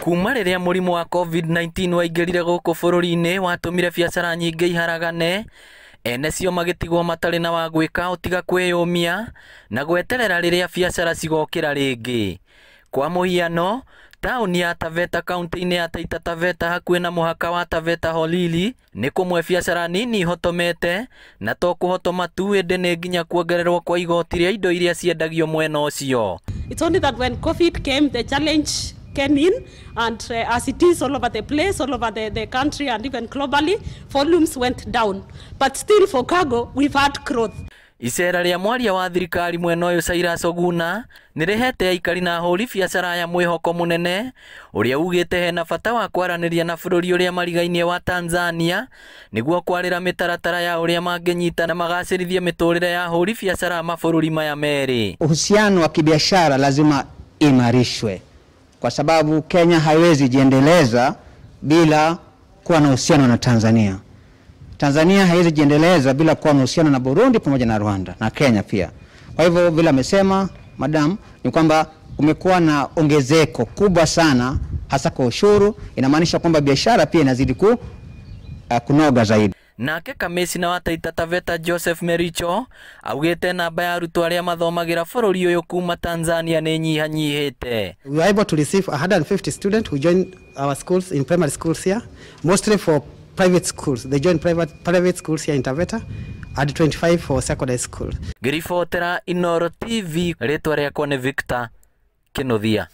Kuma rĩrĩa mũrimũ wa COVID-19 waingĩrire gũkũ bũrũri-inĩ watũmire biacara nyingĩ iharagane, ene cio magĩtigwo matarĩ na wa gwĩka ũtiga kwĩyũmia na gweterera rĩrĩa biacara cigokĩra rĩngĩ. Kwa mũhiano, taũni ya Taveta kaunti-inĩ ya Taita Taveta hakuhĩ na mũhaka wa Taveta Holili nĩ kũmwe biacara nini ihotomete, na to kũhotoma tu ĩndĩ nĩ nginya kuongererwo kwa igoti rĩa indo iria ciendagio mwena ũcio. It's only that when COVID came, the challenge came in, and as it is all over the place, all over the country and even globally, volumes went down. But still for cargo, we've had growth. Icera rĩa mwaria wa thirikari mwena ũyũ Cyrus Oguna nĩrĩhete aikari na ahũri biacara ya mwĩhoko mũnene ũrĩa ugĩte hena bata wa kwaranĩria na bũrũri ũrĩa marigainie wa Tanzania nĩguo kwarĩra mĩtaratara ya ũrĩa mangĩnyita na magacĩrithie mĩtũrĩre ya ahũri biacara mabũrũri maya merĩ. Uhusiano wa kibiashara lazima imarishwe kwa sababu Kenya haiwezi jiendeleza bila kuwa na uhusiano na Tanzania. Tanzania haiwezi jiendeleza bila kuwa na uhusiano na Burundi pamoja na Rwanda na Kenya pia. Kwa hivyo vile amesema madam ni kwamba umekuwa na ongezeko kubwa sana hasa kwa ushuru, inamaanisha kwamba biashara pia inazidi kunoga zaidi. Nake kamĩcina wa Taita Taveta Joseph Mericho augĩte namba ya arutwo arĩa mathomagĩra bũrũri ũyũ kuma Tanzania nĩ nyihanyihĩte. We were able to receive 150 students who joined our schools in primary schools here, mostly for private schools. They joined private schools here in Taveta, and 25 for secondary schools. Ngĩribotera Inooro TV, rĩtwa rĩakwa nĩ Victor Kĩnuthia.